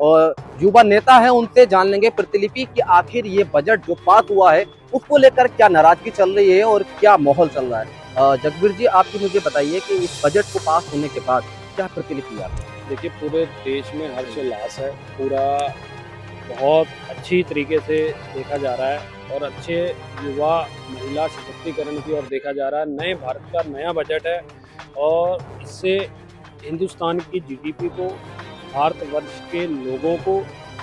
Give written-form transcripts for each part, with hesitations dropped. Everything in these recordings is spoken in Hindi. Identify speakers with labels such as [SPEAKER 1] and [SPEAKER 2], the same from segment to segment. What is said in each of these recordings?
[SPEAKER 1] और युवा नेता है उनसे जान लेंगे प्रतिलिपि कि आखिर ये बजट जो पास हुआ है उसको लेकर क्या नाराजगी चल रही है और क्या माहौल चल रहा है। जगबीर जी, आपकी मुझे बताइए कि इस बजट को पास होने के बाद क्या प्रतिलिपि है?
[SPEAKER 2] देखिए, पूरे देश में हर्षोल्लास है। पूरा बहुत अच्छी तरीके से देखा जा रहा है और अच्छे युवा महिला सशक्तिकरण की ओर देखा जा रहा है। नए भारत का नया बजट है और इससे हिंदुस्तान की जीडीपी को, भारतवर्ष के लोगों को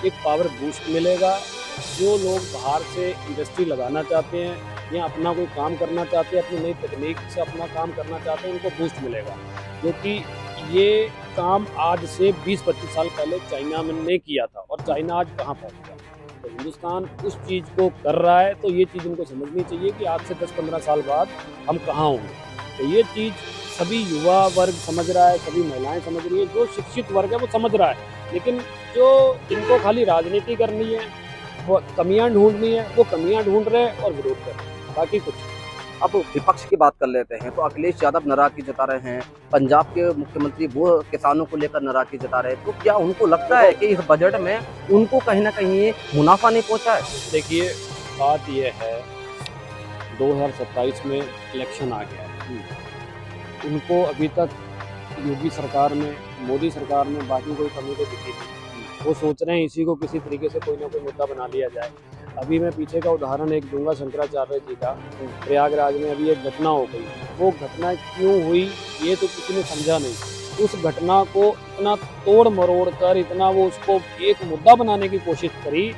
[SPEAKER 2] एक पावर बूस्ट मिलेगा। जो लोग बाहर से इंडस्ट्री लगाना चाहते हैं या अपना कोई काम करना चाहते हैं, अपनी नई तकनीक से अपना काम करना चाहते हैं, उनको बूस्ट मिलेगा। क्योंकि ये काम आज से 20-25 साल पहले चाइना ने किया था और चाइना आज कहाँ पहुँच गया। तो हिंदुस्तान उस चीज़ को कर रहा है, तो ये चीज़ इनको समझनी चाहिए कि आज से 10-15 साल बाद हम कहाँ होंगे। तो ये चीज़ सभी युवा वर्ग समझ रहा है, सभी महिलाएं समझ रही है, जो शिक्षित वर्ग है वो समझ रहा है। लेकिन जो जिनको खाली राजनीति करनी है, वो कमियां ढूंढनी है, वो कमियां ढूंढ रहे हैं और विरोध कर रहे हैं, बाकी कुछ।
[SPEAKER 1] अब विपक्ष की बात कर लेते हैं तो अखिलेश यादव नाराजगी जता रहे हैं, पंजाब के मुख्यमंत्री वो किसानों को लेकर नाराजगी जता रहे हैं। तो क्या उनको लगता है कि इस बजट में उनको कहीं ना कहीं मुनाफा नहीं पहुंचा है?
[SPEAKER 2] देखिए, बात यह है 2027 में इलेक्शन आ गया है। उनको अभी तक योगी सरकार में, मोदी सरकार में बाकी कोई कमी तो दिखी नहीं। वो सोच रहे हैं इसी को किसी तरीके से कोई ना कोई मुद्दा बना लिया जाए। अभी मैं पीछे का उदाहरण एक दूंगा, शंकराचार्य जी का। प्रयागराज में अभी एक घटना हो गई, वो घटना क्यों हुई ये तो किसी ने समझा नहीं। उस घटना को इतना तोड़ मरोड़ कर, इतना वो उसको एक मुद्दा बनाने की कोशिश करी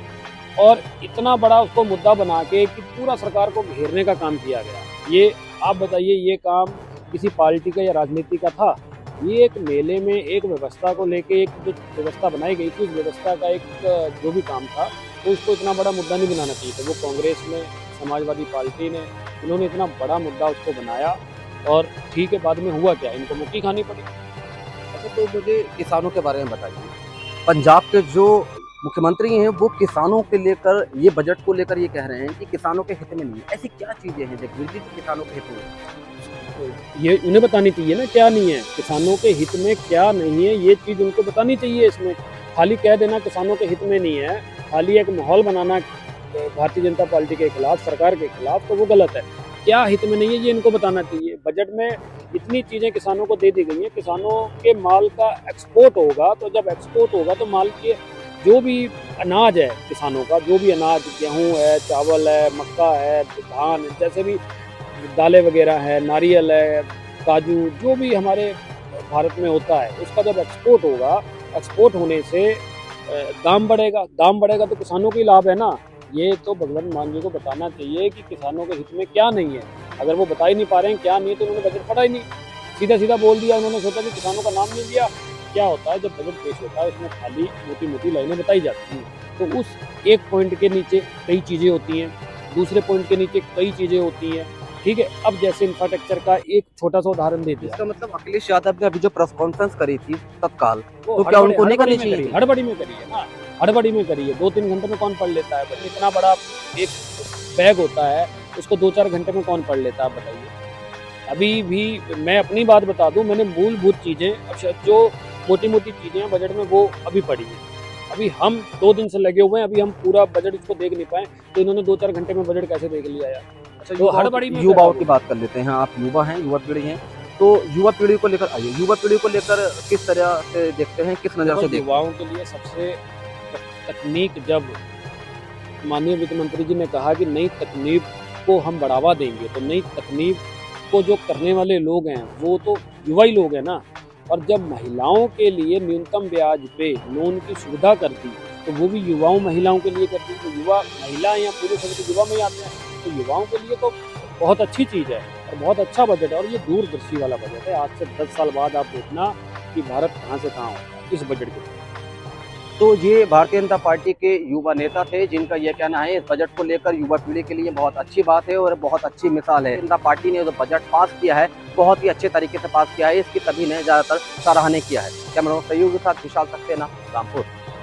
[SPEAKER 2] और इतना बड़ा उसको मुद्दा बना के कि पूरा सरकार को घेरने का काम किया गया। ये आप बताइए, ये काम किसी पार्टी का या राजनीति का था? ये एक मेले में एक व्यवस्था को लेके एक जो व्यवस्था बनाई गई थी, उस व्यवस्था का एक जो भी काम था, तो उसको इतना बड़ा मुद्दा नहीं बनाना चाहिए था। वो कांग्रेस ने, समाजवादी पार्टी ने, इन्होंने इतना बड़ा मुद्दा उसको बनाया और ठीक है, बाद में हुआ क्या, इनको मुक्की खानी पड़ी।
[SPEAKER 1] अच्छा, तो मुझे किसानों के बारे में बताइए। पंजाब के जो मुख्यमंत्री हैं वो किसानों के लेकर, ये बजट को लेकर ये कह रहे हैं कि किसानों के हित में नहीं है। ऐसी क्या चीजें हैं जगबीर जी जो किसानों के हित में है?
[SPEAKER 2] ये उन्हें बतानी चाहिए ना, क्या नहीं है किसानों के हित में, क्या नहीं है, ये चीज़ उनको बतानी चाहिए। इसमें खाली कह देना किसानों के हित में नहीं है, खाली एक माहौल बनाना भारतीय जनता पार्टी के खिलाफ, सरकार के खिलाफ, तो वो गलत है। क्या हित में नहीं है ये इनको बताना चाहिए। बजट में इतनी चीज़ें किसानों को दे दी गई हैं। किसानों के माल का एक्सपोर्ट होगा, तो जब एक्सपोर्ट होगा तो माल के जो भी अनाज है, किसानों का जो भी अनाज, गेहूँ है, चावल है, मक्का है, धान, जैसे भी दालें वगैरह है, नारियल है, काजू, जो भी हमारे भारत में होता है, उसका जब एक्सपोर्ट होगा, एक्सपोर्ट होने से दाम बढ़ेगा। दाम बढ़ेगा तो किसानों को ही लाभ है ना। ये तो भगवंत मान जी को बताना चाहिए कि किसानों के हित में क्या नहीं है। अगर वो बता ही नहीं पा रहे हैं क्या नहीं है, तो उन्होंने बजट पढ़ा ही नहीं, सीधा सीधा बोल दिया। उन्होंने सोचा कि किसानों का नाम नहीं लिया। क्या होता है जब बजट पेश होता है, उसमें खाली मोटी मोटी लाइनें बताई जाती हैं, तो उस एक पॉइंट के नीचे कई चीज़ें होती हैं, दूसरे पॉइंट के नीचे कई चीज़ें होती हैं। ठीक है, अब जैसे इंफ्रास्ट्रक्चर का एक छोटा सा उदाहरण दे दिया।
[SPEAKER 1] इसका मतलब अखिलेश यादव ने अभी जो प्रेस कॉन्फ्रेंस करी थी तत्काल, तो क्या उनको नहीं करनी चाहिए?
[SPEAKER 2] हड़बड़ी में करी है ना, हड़बड़ी में करी है। 2-3 घंटे में कौन पढ़ लेता है? बस इतना बड़ा एक बैग होता है, उसको 2-4 घंटे में कौन पढ़ लेता है, आप बताइए। अभी भी मैं अपनी बात बता दूं, मैंने मूलभूत चीज़ें, अब जो मोटी मोटी चीज़ें हैं बजट में, वो अभी पढ़ी है। अभी हम 2 दिन से लगे हुए हैं, अभी हम पूरा बजट इसको देख नहीं पाए, तो इन्होंने 2-4 घंटे में बजट कैसे देख लिया यार?
[SPEAKER 1] तो हड़बड़ी में युवाओं की बात कर लेते हैं। आप युवा हैं, युवा पीढ़ी हैं, तो युवा पीढ़ी को लेकर आइए। युवा पीढ़ी को लेकर किस तरह से देखते हैं, किस नज़र से देखते हैं?
[SPEAKER 2] युवाओं के लिए सबसे तकनीक, जब माननीय वित्त मंत्री जी ने कहा कि नई तकनीक को हम बढ़ावा देंगे, तो नई तकनीक को जो करने वाले लोग हैं वो तो युवा ही लोग हैं ना। और जब महिलाओं के लिए न्यूनतम ब्याज पे लोन की सुविधा करती, तो वो भी युवाओं महिलाओं के लिए करती। तो युवा, महिला या पुरुष सभी तो युवा में ही आते हैं, तो युवाओं के लिए तो बहुत अच्छी चीज़ है और बहुत अच्छा बजट है। और ये दूरदर्शी वाला बजट है। आज से 10 साल बाद आप देखना कि भारत कहाँ से कहाँ होगा इस बजट के।
[SPEAKER 1] तो ये भारतीय जनता पार्टी के युवा नेता थे जिनका यह कहना है इस बजट को लेकर युवा पीढ़ी के लिए बहुत अच्छी बात है और बहुत अच्छी मिसाल है। जनता पार्टी ने जो बजट पास किया है बहुत ही अच्छे तरीके से पास किया है, इसकी सभी ने ज़्यादातर सराहना किया है। कैमरा सहयोग के साथ विशाल सक्सेना, रामपुर।